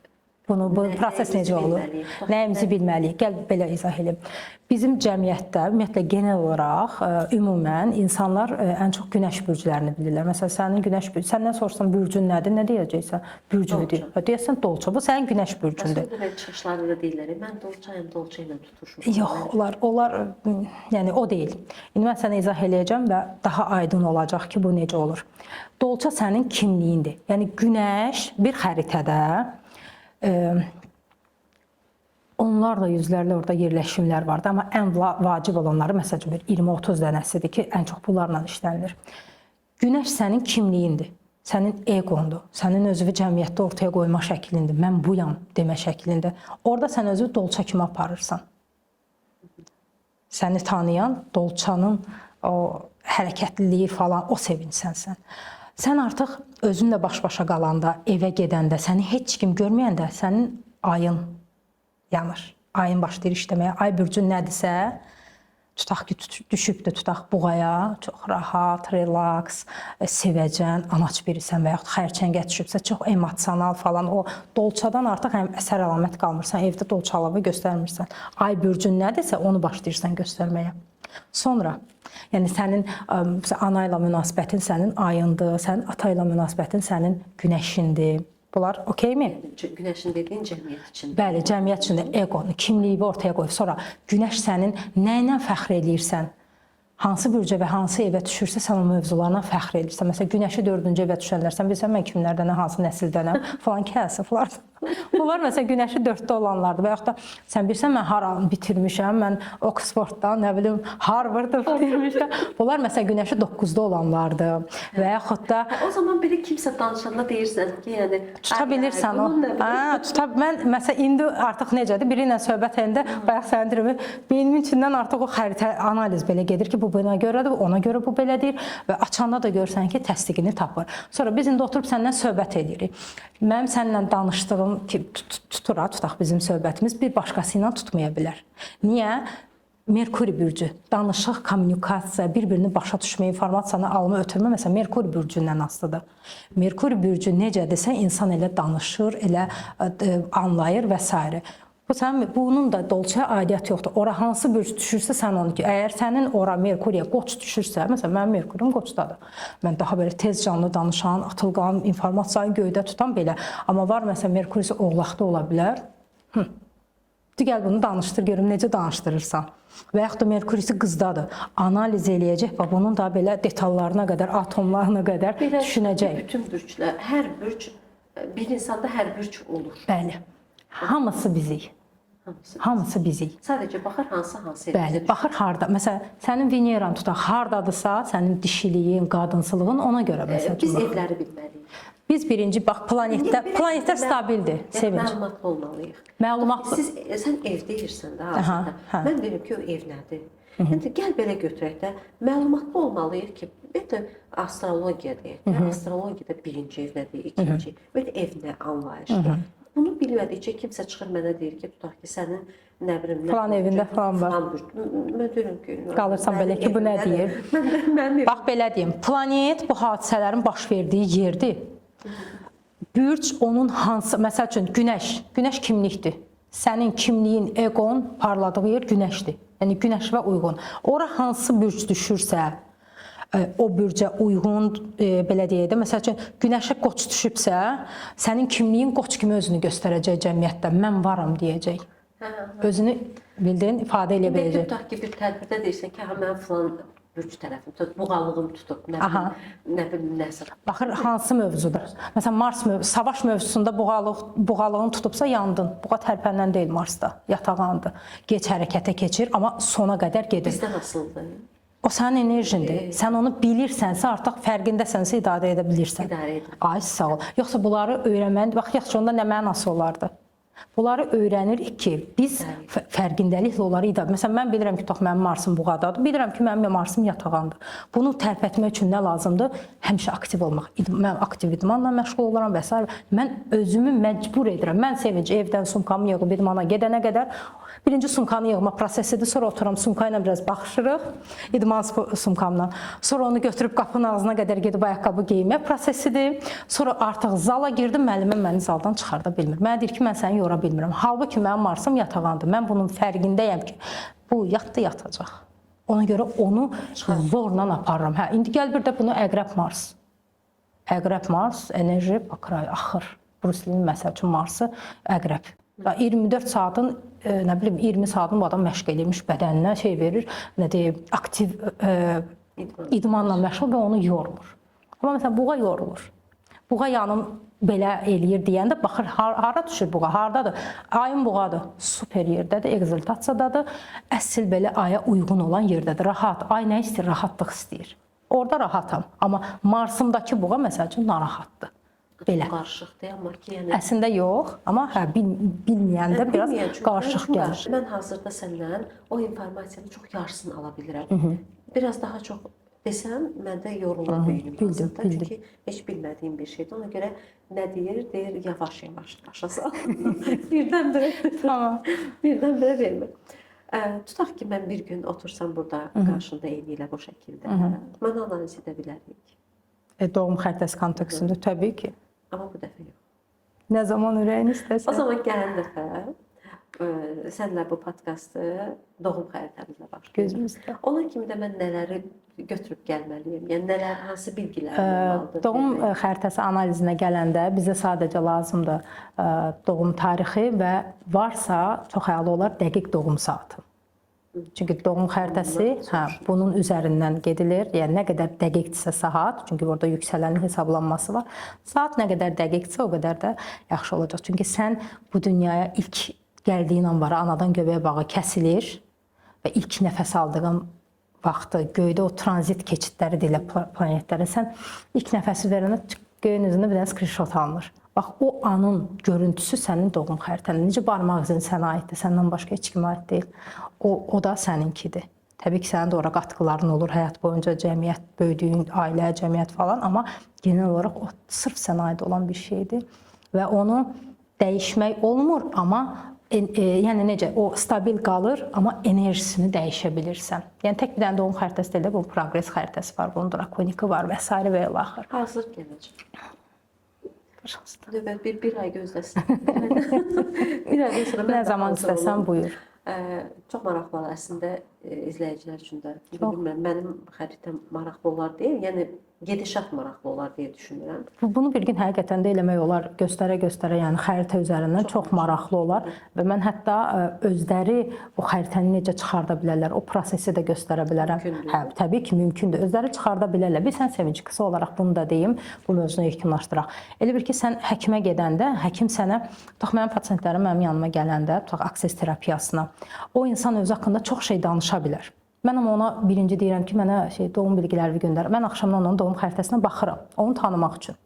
Bu proses necə olur? Nəyimizi bilməliyik? Gəl belə izah edeyim. Bizim cəmiyyətdə, ümumiyyətlə genel olaraq, ümumən insanlar ən çox günəş bürclərini bilirlər. Məsələn, sənin günəş bürcün, səndən soruşsan bürcün nədir? Nə deyəcəksən? Bürcünü deyir. Deyəsən dolça. Bu sənin günəş bürcündür. Əslində çıxışlarında deyirlər, mən dolçayım, dolça ilə tutuşmuşam. Yox, onlar yəni o deyil. İndi mən sənə izah eləyəcəm və daha aydın olacaq ki, bu necə olur. Dolça sənin kimliyindir. Yəni günəş bir xəritədə onlarla yüzlərlə orada yerləşimlər vardı, amma ən vacib olanları məsələn bir 20-30 dənəsidir ki, ən çox bunlarla işlənilir. Günəş sənin kimliyindir, sənin egondur, sənin özünü cəmiyyətdə ortaya qoyma şəklindir, mən buyam demə şəklində. Orada sən özünü dolça kimi aparırsan. Səni tanıyan dolçanın o hərəkətliliyi falan, o sevincsən. Sən artıq özünlə baş-başa qalanda, evə gedəndə, səni heç kim görməyəndə sənin ayın yanır. Ayın başlayır işləməyə. Ay bürcün nədirsə, tutaq ki, düşübdür, tutaq buğaya, çox rahat, relaks, sevəcən, anaç birisən və yaxud xərçəngə düşübsə, çox emosional falan. O dolçadan artıq əsər əlamət qalmırsan, evdə dolçalığı göstərmirsən. Ay bürcün nədirsə, onu başlayırsan göstərməyə. Sonra, yəni sənin ana ilə münasibətin sənin ayındır, sənin ata ilə münasibətin sənin günəşindir. Bunlar okeymi? Günəşin dediyin cəmiyyət içində. Bəli, cəmiyyət içində eqonu, kimliyini ortaya qoyub. Sonra günəş sənin nə ilə fəxr eləyirsən? Hansı bürcə və hansı evə düşürsə sən o mövzularla fəxr edirsən. Məsələn, günəşi 4-cü evə düşənlər, sən bilirsən mən kimlərdənəm, hansı nəsildənəm, falan kəsə, falan. Bunlar məsələn günəşi 4-də olanlardır və yaxud da sən bilirsən mən haranı bitirmişəm, mən Oxforddan, nə bilim, Harvard'ı bitirmişəm. Bunlar məsələn günəşi 9-da olanlardır və yaxud da O zaman belə kimsə danışanda deyirsən ki, yəni tuta bilirsən o. Mən məsələn indi artıq necədir? Biri ilə söhbət edəndə bayaq sənin deyirəm, beynimin içindən artıq o xəritə analiz belə gedir ki, bu buna görədir, ona görə bu belədir və açanda da görsən ki, təsdiqini tapır. Sonra biz indi oturub səndən söhbət edirik. Mənim səninlə danışdığım ki, tutaq bizim söhbətimiz bir başqası ilə tutmaya bilər. Niyə? Merkuri bürcü, danışıq, kommunikasiya, bir-birini başa düşmə, informasiyanı alma, ötürmə, məsələn, Merkuri bürcündən asılıdır. Merkuri bürcü necədirsə, insan elə danışır, elə anlayır və s. Bunun da dolçaya aidiyyəti yoxdur. Ora hansı bürc düşürsə, sən onu ki, əgər sənin ora Merkuriyə qoç düşürsə, məsələn, mənim Merkurim qoçdadır. Mən daha belə tez canlı danışan, atılqan, informasiyanı göydə tutan belə. Amma var, məsələn, Merkurisi oğlaqda ola bilər. Gəl bunu danışdır, görüm necə danışdırırsan. Və yaxud da Merkurisi qızdadır. Analiz eləyəcək və bunun da belə detallarına qədər, atomlarına qədər düşünəcək. Bütün bürclər, hər bürc, bir insanda hər bürc olur. Bəli. Hamısı bizik. Hamısı bizik. Sadəcə baxır hansı Bəli, baxır harda. Məsələn, sənin Veneran tutaq, hardadırsa, sənin dişiliyin, qadınsılığın ona görə məsələn. Biz evləri bilməliyik. Biz birinci bax planetlər stabildir, Sevinç. Məlumatlı olmalıyıq. Məlumatlı. Sən ev deyirsən də hazırda. Mən deyirəm ki, o ev nədir? İndi gəl belə götürək də, məlumatlı olmalıyıq ki, ümumiyyətlə astrologiya deyək də, astrologiyada birinci ev nədir, ikinci, ümumiyyətlə ev nə anlayışdır. Bunu bilmədikcə kimsə çıxır mənə deyir ki, tutaq ki, sənin nə bilim, falan evində falan var. Mən deyirəm ki, qalırsan belə ki, bu nə deyir? Bax belə deyim, planet bu hadisələrin baş verdiyi yerdir. Bürc onun hansı, məsəl üçün günəş kimlikdir. Sənin kimliyin, eqon parladığı yer günəşdir. Yəni günəşə uyğun. Ora hansı bürc düşürsə, o bürcə uyğun, belə deyək də, məsəl üçün günəşə qoç düşübsə, sənin kimliyin qoç kimi özünü göstərəcək cəmiyyətdə. Mən varam deyəcək. Özünü bildin, ifadə eləyə biləcək. Tutaq ki, bir tədbirdə deyirsən ki, mən filan bürc tərəfim tutub, buğalığım tutub, nə bilim, nəsə. Baxır, hansı mövzudur? Məsələn, Mars savaş mövzusunda buğalığını tutubsa yandın. Buğa tərpəndən deyil Marsda, yatağandır. Geç hərəkətə keçir, amma sona qədər gedir. Bizdə nasıldır? O sənin enerjindir. Sən onu bilirsənsə, artıq fərqindəsənsə idarə edə bilirsən. İdarə edir. Ay, sağ ol. Yoxsa bunları öyrənmənin, bax, yaxşı, onda nə mənası olardı? Bunları öyrənirik ki, biz fərqindəliklə onları idarə. Məsələn, mən bilirəm ki, mənim Marsım buğadadır. Bilirəm ki, mənim Marsım yatağandır. Bunu tərpətmək üçün nə lazımdır? Həmişə aktiv olmaq. Mən aktiv idmanla məşğul olaram və s. Mən özümü məcbur edirəm. Mən sevinci evdən sumkamı yığıb idmana gedənə qədər birinci sumkanı yığma prosesidir. Sonra oturam, sumka ilə biraz baxışırıq, idman sumkamla. Sonra onu götürüb qapının ağzına qədər gedib ayaqqabı geyinmə prosesidir. Sonra artıq zala girdim, müəlliməm məni zaldan çıxarda bilmir. Mənə deyir ki, mən səni yora bilmirəm. Halbuki mənim Marsım yatağandır. Mən bunun fərqindəyəm ki, bu yatacaq. Ona görə onu zorla aparıram. İndi gəl bir də bunu Əqrəb Mars. Əqrəb Mars, enerji, bakray, axır. Bruce Lee-nin məsəl üçün Marsı Əqrəb. 24 saatın, nə bilim, 20 saatın bu adam məşq edirmiş bədəninə, şey verir, nə deyim, aktiv idmanla məşğul və onu yormur. Amma məsələn, buğa yorulur. Buğa yanım belə eləyir deyəndə, baxır, hara düşür buğa, haradadır? Ayın buğadır, super yerdədir, egzaltasiyadadır, əsl belə aya uyğun olan yerdədir, rahat. Ay nə istəyir? Rahatlıq istəyir. Orada rahatam. Amma Marsımdakı buğa, məsəl üçün, narahatdır. Belə. Qarışıqdır, amma ki, yəni... Əslində yox, amma bilməyəndə biraz qarışıq gəlir. Mən hazırda səndən o informasiyanın çox yarısını ala bilirəm. Biraz daha çox desəm, məndə yorulur beynim hazırda. Çünki heç bilmədiyim bir şeydir. Ona görə nə deyir, yavaş-yavaş daşasan. Birdən-birə vermə. Tutaq ki, mən bir gün otursam burada qarşında eyni ilə bu şəkildə. Mən analiz edə bilərik. Doğum xəritəsi kontekstində təbii ki. Amma bu dəfə yox. Nə zaman ürəyin istəsən. O zaman gələn dəfə sənlə bu podkastı doğum xəritəmizlə başlayırıq. Gözümüzdə. Ona kimi də mən nələri götürüb gəlməliyəm? Yəni nələr, hansı bilgilər olmalıdır? Doğum xəritəsi analizinə gələndə bizə sadəcə lazımdır doğum tarixi və varsa çox əla olar dəqiq doğum saatı. Çünki doğum xəritəsi bunun üzərindən gedilir. Yəni nə qədər dəqiqdirsə saat, çünki burada yüksələnin hesablanması var. Saat nə qədər dəqiqdirsə o qədər də yaxşı olacaq. Çünki sən bu dünyaya ilk gəldiyin an var, anadan göbəyə bağı kəsilir və ilk nəfəs aldığın vaxtı göydə o tranzit keçidləri deyilə planetlərə sən ilk nəfəsi verəndə göyün üzündə bir dənə screenshot alınır. Bax, o anın görüntüsü sənin doğum xəritənin. Necə barmaq izin sənə aiddir, səndən başqa heç kimə aid deyil. O da səninkidir. Təbii ki, sənin də ora qatqıların olur, həyat boyunca cəmiyyət, böyüdüyün ailə, cəmiyyət falan, amma genel olaraq o sırf sənə aid olan bir şeydir və onu dəyişmək olmur, amma yəni necə, o stabil qalır, amma enerjisini dəyişə bilirsən. Yəni tək bir dənə doğum xəritəsi deyil də, bunun progress xəritəsi var, bunun drakoniki var və s. və ilə axır. Hazır gələcək. Növbət bir ay gözləsin. Bir aydan sonra nə zaman istəsən buyur. Çox maraqlı əslində izləyicilər üçün də. Bilmirəm, mənim xəritəm maraqlı olar deyə, yəni gedişat maraqlı olar deyə düşünürəm. Bunu bir gün həqiqətən də eləmək olar, göstərə-göstərə, yəni xəritə üzərindən çox maraqlı olar və mən hətta özləri bu xəritəni necə çıxarda bilərlər, o prosesi də göstərə bilərəm. Hə, təbii ki, mümkündür. Özləri çıxarda bilərlər. Bir sən sevinci qısa olaraq bunu da deyim, bu mövzunu yekunlaşdıraq. Elə bir ki, sən həkimə gedəndə, həkim sənə, tutaq mənim pasientlərim mənim yanıma gələndə, tutaq akses terapiyasına, o insan özü haqqında çox şey danışa bilər. Mən amma ona birinci deyirəm ki, mənə doğum bilgiləri göndər. Mən axşamdan onun doğum xəritəsinə baxıram, onu tanımaq üçün.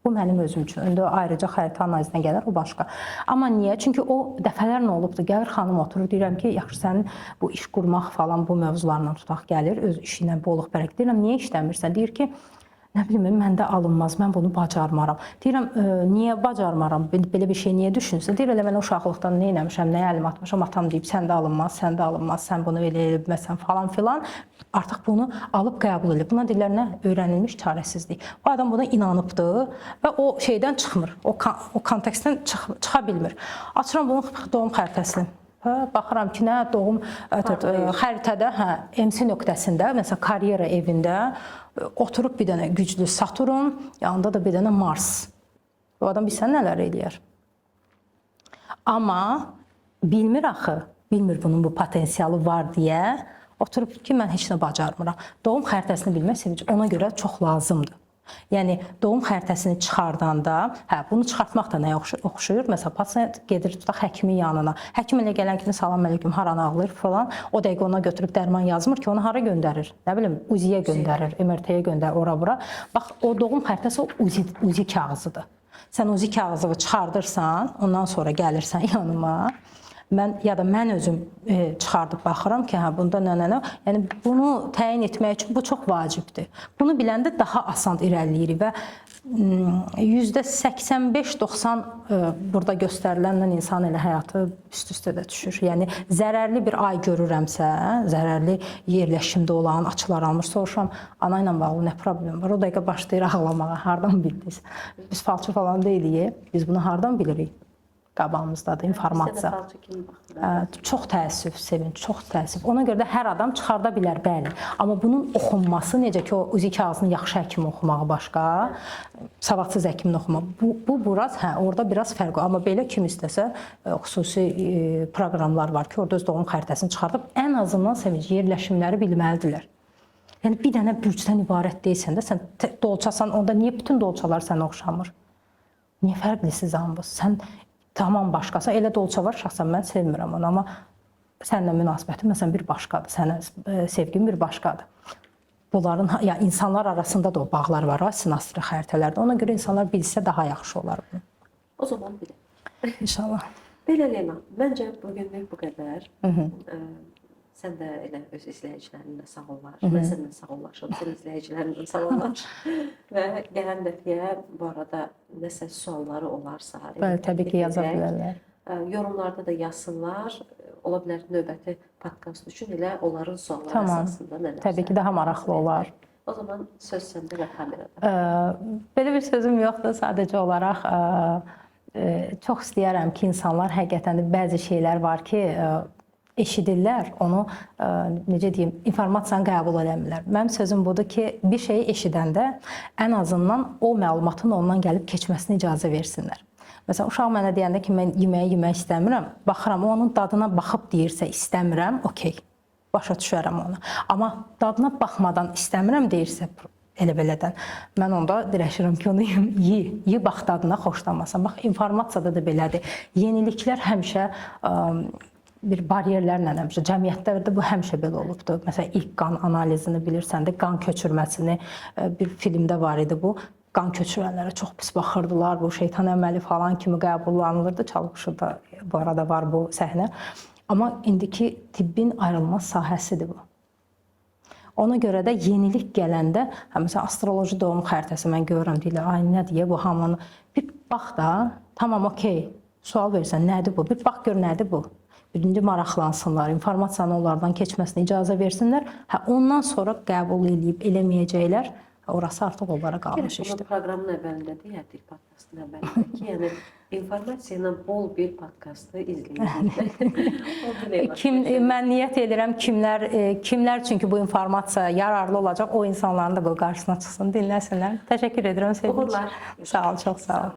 Bu mənim özüm üçün. Öndə ayrıca xəritə analizinə gələr, o başqa. Amma niyə? Çünki o dəfələrlə olubdur. Gəlir xanım oturur, deyirəm ki, yaxşı sənin bu iş qurmaq falan bu mövzularla tutaq gəlir, öz işi ilə boluq bərək. Deyirəm, niyə işləmirsən? Deyir ki, nə bilim, məndə alınmaz, mən bunu bacarmaram. Deyirəm, niyə bacarmaram, belə bir şey niyə düşünürsən? Deyir, elə mən uşaqlıqdan nə eləmişəm, nəyə əlim atmışam, atam deyib, səndə alınmaz, səndə alınmaz, sən bunu elə bilməsən falan filan. Artıq bunu alıb qəbul edib. Buna deyirlər, nə? Öyrənilmiş çarəsizlik. Bu adam buna inanıbdı və o şeydən çıxmır, o kontekstdən çıxa bilmir. Açıram bunun doğum xəritəsini. Baxıram ki, nə doğum xəritədə, MC nöqtəsində, məsələn, karyera evində oturub bir dənə güclü Saturn, yanında da bir dənə Mars. O adam bilsən nələr eləyər. Amma bilmir axı, bilmir bunun bu potensialı var deyə, oturub ki, mən heç nə bacarmıram. Doğum xəritəsini bilmək sevinci ona görə çox lazımdır. Yəni doğum xəritəsini çıxardanda, bunu çıxartmaq da nəyə oxşuyur? Məsələn, pasiyent gedir tutaq həkimin yanına. Həkim elə gələn kimi salam əleyküm, haran ağlayır falan. O dəqiqə ona götürüb dərman yazmır ki, onu hara göndərir? Nə bilim, UZI-yə göndərir, MRT-yə göndərir, ora-bura. Bax, o doğum xəritəsi o UZI kağızıdır. Sən UZI kağızını çıxardırsan, ondan sonra gəlirsən yanıma. Mən özüm çıxardıb baxıram ki, bunda nə. Yəni bunu təyin etmək üçün bu çox vacibdir. Bunu biləndə daha asan irəliləyirik və %85-90 burada göstərilənlə insan elə həyatı üst-üstə də düşür. Yəni zərərli bir ay görürəmsə, zərərli yerləşimdə olan, açılar almış, soruşuram, ana ilə bağlı nə problem var? O dəqiqə başlayır ağlamağa, hardan bildiniz? Biz falçı falan deyilik, biz bunu hardan bilirik? Qabağımızdadır informasiya. Çox təəssüf, Sevinç, çox təəssüf. Ona görə də hər adam çıxarda bilər, bəli. Amma bunun oxunması, necə ki, o UZI kağızını yaxşı həkim oxumağı başqa, savadsız həkimin oxumağı, bu biraz, orada biraz fərq var. Amma belə kim istəsə, xüsusi proqramlar var ki, orada öz doğum xəritəsini çıxardıb, ən azından Sevinç, yerləşimləri bilməlidirlər. Yəni, bir dənə bürcdən ibarət deyilsən də, sən dolçasan, onda niyə bütün dolçalar sənə oxşamır? Niyə fərqlisiz ambız? Sən tamam başqası, elə dolça var, şəxsən mən sevmirəm onu, amma səninlə münasibətim məsələn bir başqadır, sənə sevgim bir başqadır. Bunların, ya insanlar arasında da o bağlar var, sinastri xəritələrdə. Ona görə insanlar bilsə daha yaxşı olar bunu. O zaman bilək. İnşallah. Belə Leyla, məncə bugünlük bu qədər. Sən də elə öz izləyicilərinlə sağollar, mən səninlə sağollaşım, sən izləyicilərinlə sağollar. Və gələn dəfəyə bu arada nəsə sualları olarsa, bəli, təbii ki, yaza bilərlər. Yorumlarda da yazsınlar. Ola bilər növbəti podkast üçün elə onların sualları əsasında nələr. Təbii ki, daha maraqlı olar. O zaman söz səndə və kamerada. Belə bir sözüm yoxdur, sadəcə olaraq çox istəyərəm ki, insanlar həqiqətən də bəzi şeylər var ki, eşidirlər, onu necə deyim, informasiyanı qəbul edəmirlər. Mənim sözüm budur ki, bir şeyi eşidəndə ən azından o məlumatın ondan gəlib keçməsinə icazə versinlər. Məsələn, uşaq mənə deyəndə ki, mən yemək istəmirəm, baxıram, o onun dadına baxıb deyirsə istəmirəm, okey. başa düşərəm onu. Amma dadına baxmadan istəmirəm deyirsə elə belədən mən onda dirəşirəm ki, onu ye bax dadına xoşlanmasan. Bax informasiyada da belədir. Yeniliklər həmişə bir bariyerlərlə həmişə cəmiyyətdə də bu həmişə belə olubdur. Məsələn, ilk qan analizini bilirsən də, qan köçürməsini bir filmdə var idi bu. Qan köçürənlərə çox pis baxırdılar, bu şeytan əməli falan kimi qəbullanılırdı. Çalğışıda bu arada var bu səhnə. Amma indiki tibbin ayrılmaz sahəsidir bu. Ona görə də yenilik gələndə, məsələn, astroloji doğum xəritəsi mən görürəm, deyirlər, ay nə deyə bu hamını. Bir bax da, tamam, okey, sual verirsən, nədir bu? Bir bax gör, nədir bu? Birinci maraqlansınlar, informasiyanı onlardan keçməsinə icazə versinlər. Ondan sonra qəbul edib eləməyəcəklər. Orası artıq onlara qalmış işdir. Proqramın əvvəlində deyərdik, podkastın əvvəlində ki, yəni informasiya ilə bol bir podkastı izləyin. Mən niyyət edirəm kimlər çünki bu informasiya yararlı olacaq, o insanların da bu qarşısına çıxsın, dinləsinlər. Təşəkkür edirəm sevgili. Uğurlar. Sağ ol, çox sağ ol.